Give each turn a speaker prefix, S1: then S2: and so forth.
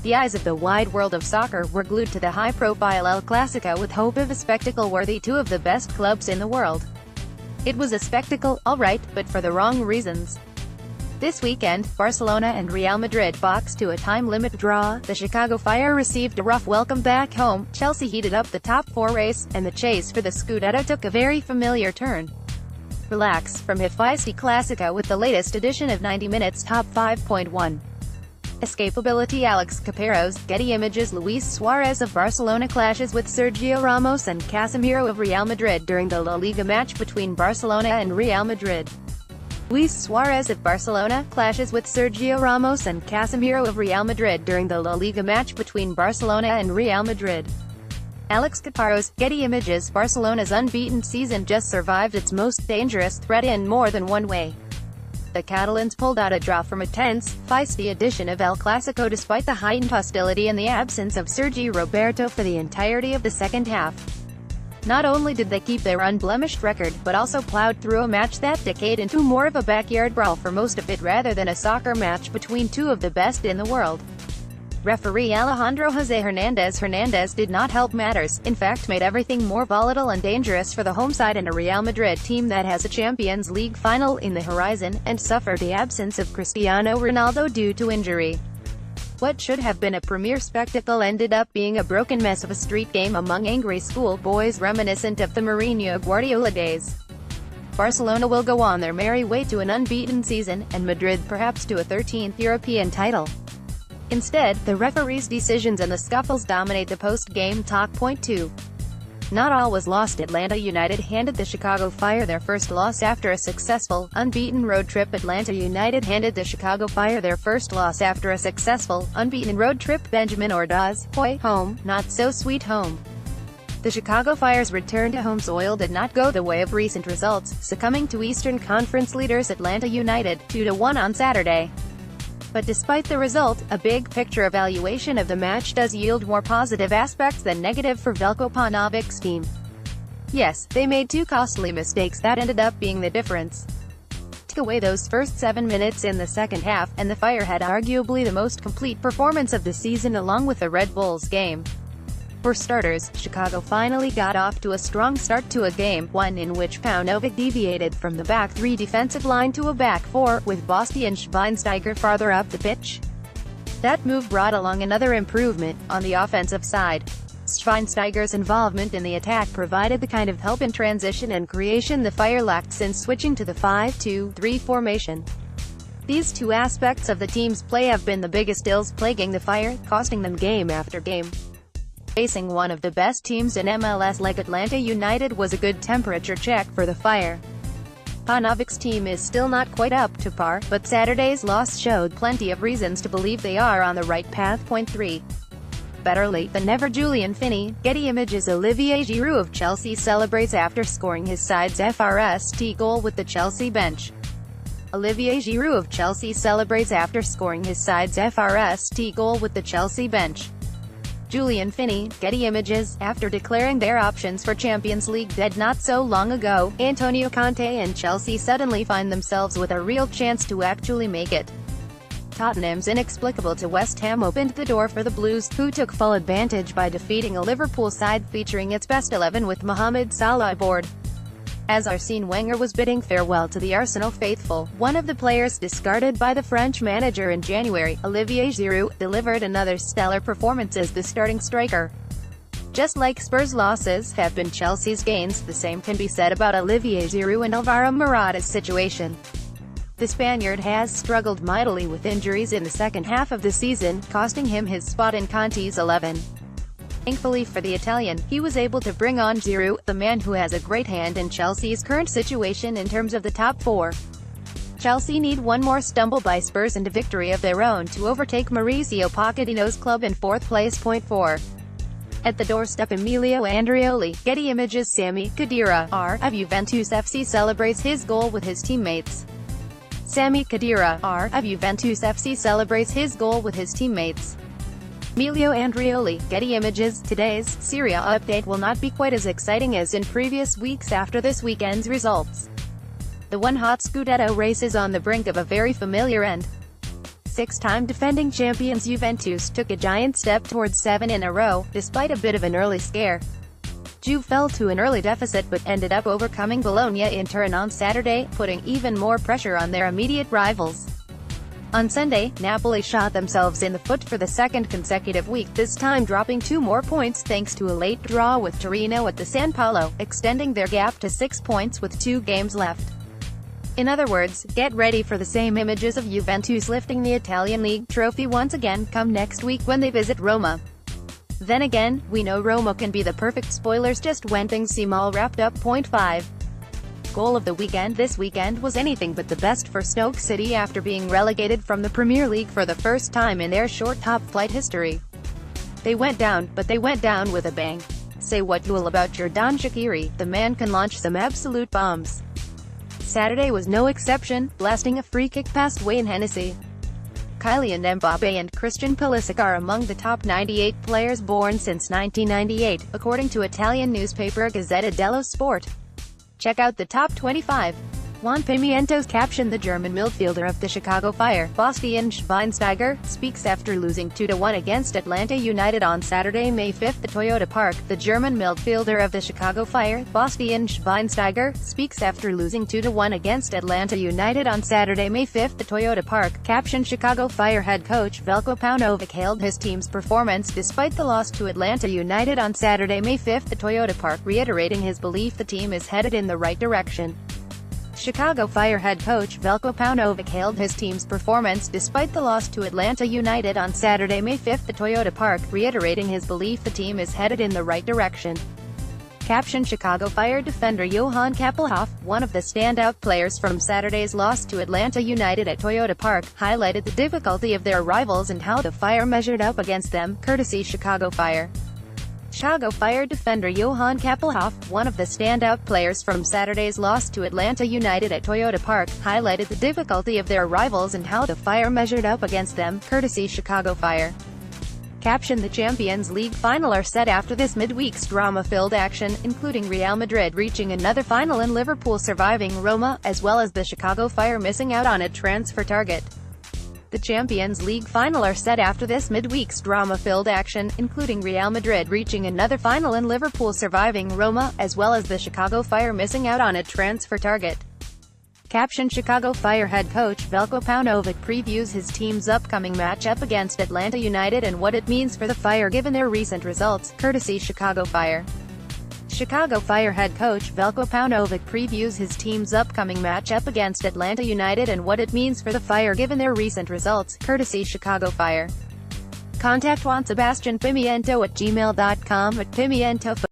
S1: The eyes of the wide world of soccer were glued to the high-profile El Clasico with hope of a spectacle worthy two of the best clubs in the world. It was a spectacle, all right, but for the wrong reasons. This weekend, Barcelona and Real Madrid boxed to a time-limit draw, the Chicago Fire received a rough welcome back home, Chelsea heated up the top four race, and the chase for the Scudetto took a very familiar turn. Relax from feisty Clasico with the latest edition of 90 Minutes Top 5.1. Escapability. Alex Caparros, Getty Images. Luis Suarez of Barcelona clashes with Sergio Ramos and Casemiro of Real Madrid during the La Liga match between Barcelona and Real Madrid. Luis Suarez of Barcelona clashes with Sergio Ramos and Casemiro of Real Madrid during the La Liga match between Barcelona and Real Madrid. Alex Caparros, Getty Images. Barcelona's unbeaten season just survived its most dangerous threat in more than one way. The Catalans pulled out a draw from a tense, feisty edition of El Clasico despite the heightened hostility and the absence of Sergi Roberto for the entirety of the second half. Not only did they keep their unblemished record, but also plowed through a match that decayed into more of a backyard brawl for most of it rather than a soccer match between two of the best in the world. Referee Alejandro Jose Hernandez did not help matters, in fact made everything more volatile and dangerous for the home side and a Real Madrid team that has a Champions League final in the horizon, and suffered the absence of Cristiano Ronaldo due to injury. What should have been a premier spectacle ended up being a broken mess of a street game among angry schoolboys reminiscent of the Mourinho-Guardiola days. Barcelona will go on their merry way to an unbeaten season, and Madrid perhaps to a 13th European title. Instead, the referee's decisions and the scuffles dominate the post-game talk. Point 2. Not all was lost. Atlanta United handed the Chicago Fire their first loss after a successful, unbeaten road trip. Atlanta United handed the Chicago Fire their first loss after a successful, unbeaten road trip. Benjamin Ordaz, Hoy, home, not so sweet home. The Chicago Fire's return to home soil did not go the way of recent results, succumbing to Eastern Conference leaders Atlanta United, 2-1 on Saturday. But despite the result, a big-picture evaluation of the match does yield more positive aspects than negative for Veljko Paunovic's team. Yes, they made two costly mistakes that ended up being the difference. Take away those first 7 minutes in the second half, and the Fire had arguably the most complete performance of the season along with the Red Bulls game. For starters, Chicago finally got off to a strong start to a game, one in which Paunovic deviated from the back three defensive line to a back four, with Basti and Schweinsteiger farther up the pitch. That move brought along another improvement on the offensive side. Schweinsteiger's involvement in the attack provided the kind of help in transition and creation the Fire lacked since switching to the 5-2-3 formation. These two aspects of the team's play have been the biggest ills plaguing the Fire, costing them game after game. Facing one of the best teams in MLS like Atlanta United was a good temperature check for the Fire. Paunovic's team is still not quite up to par, but Saturday's loss showed plenty of reasons to believe they are on the right path. Point 3. Better late than never. Julian Finney, Getty Images. Olivier Giroud of Chelsea celebrates after scoring his side's first goal with the Chelsea bench. Olivier Giroud of Chelsea celebrates after scoring his side's first goal with the Chelsea bench. Julian Finney, Getty Images. After declaring their options for Champions League dead not so long ago, Antonio Conte and Chelsea suddenly find themselves with a real chance to actually make it. Tottenham's inexplicable to West Ham opened the door for the Blues, who took full advantage by defeating a Liverpool side featuring its best 11 with Mohamed Salah aboard. As Arsene Wenger was bidding farewell to the Arsenal faithful, one of the players discarded by the French manager in January, Olivier Giroud, delivered another stellar performance as the starting striker. Just like Spurs' losses have been Chelsea's gains, the same can be said about Olivier Giroud and Alvaro Morata's situation. The Spaniard has struggled mightily with injuries in the second half of the season, costing him his spot in Conte's 11. Thankfully for the Italian, he was able to bring on Giroud, the man who has a great hand in Chelsea's current situation in terms of the top four. Chelsea need one more stumble by Spurs and a victory of their own to overtake Mauricio Pochettino's club in fourth place. Point 4. At the doorstep. Emilio Andrioli, Getty Images. Sami Khedira, of Juventus FC celebrates his goal with his teammates. Sami Khedira, of Juventus FC celebrates his goal with his teammates. Emilio Andrioli, Getty Images. Today's Serie A update will not be quite as exciting as in previous weeks after this weekend's results. The one-hot Scudetto race is on the brink of a very familiar end. six-time defending champions Juventus took a giant step towards 7 in a row, despite a bit of an early scare. Juve fell to an early deficit but ended up overcoming Bologna in Turin on Saturday, putting even more pressure on their immediate rivals. On Sunday, Napoli shot themselves in the foot for the second consecutive week, this time dropping 2 more points thanks to a late draw with Torino at the San Paolo, extending their gap to 6 points with 2 games left. In other words, get ready for the same images of Juventus lifting the Italian League trophy once again come next week when they visit Roma. Then again, we know Roma can be the perfect spoilers just when things seem all wrapped up. Point 5. Goal of the weekend this weekend was anything but the best for Stoke City after being relegated from the Premier League for the first time in their short top-flight history. They went down, but they went down with a bang. Say what you will about Xherdan Shaqiri, the man can launch some absolute bombs. Saturday was no exception, blasting a free kick past Wayne Hennessy. Kylian Mbappe and Christian Pulisic are among the top 98 players born since 1998, according to Italian newspaper Gazzetta dello Sport. Check out the top 25. Juan Pimiento's caption: the German midfielder of the Chicago Fire, Bastian Schweinsteiger, speaks after losing 2-1 against Atlanta United on Saturday, May 5 at Toyota Park. The German midfielder of the Chicago Fire, Bastian Schweinsteiger, speaks after losing 2-1 against Atlanta United on Saturday, May 5 at Toyota Park. Caption: Chicago Fire head coach Veljko Paunovic hailed his team's performance despite the loss to Atlanta United on Saturday, May 5 at Toyota Park, reiterating his belief the team is headed in the right direction. Chicago Fire head coach Veljko Paunovic hailed his team's performance despite the loss to Atlanta United on Saturday, May 5 at Toyota Park, reiterating his belief the team is headed in the right direction. Caption: Chicago Fire defender Johan Kappelhoff, one of the standout players from Saturday's loss to Atlanta United at Toyota Park, highlighted the difficulty of their rivals and how the Fire measured up against them, courtesy Chicago Fire. Chicago Fire defender Johan Kappelhoff, one of the standout players from Saturday's loss to Atlanta United at Toyota Park, highlighted the difficulty of their rivals and how the Fire measured up against them, courtesy Chicago Fire. Caption: the Champions League final are set after this midweek's drama-filled action, including Real Madrid reaching another final and Liverpool surviving Roma, as well as the Chicago Fire missing out on a transfer target. The Champions League final are set after this midweek's drama-filled action, including Real Madrid reaching another final and Liverpool surviving Roma, as well as the Chicago Fire missing out on a transfer target. Caption: Chicago Fire head coach Veljko Paunovic previews his team's upcoming matchup against Atlanta United and what it means for the Fire given their recent results, courtesy Chicago Fire. Chicago Fire head coach Veljko Paunovic previews his team's upcoming matchup against Atlanta United and what it means for the Fire given their recent results, courtesy Chicago Fire. Contact Juan Sebastian Pimiento at gmail.com at Pimiento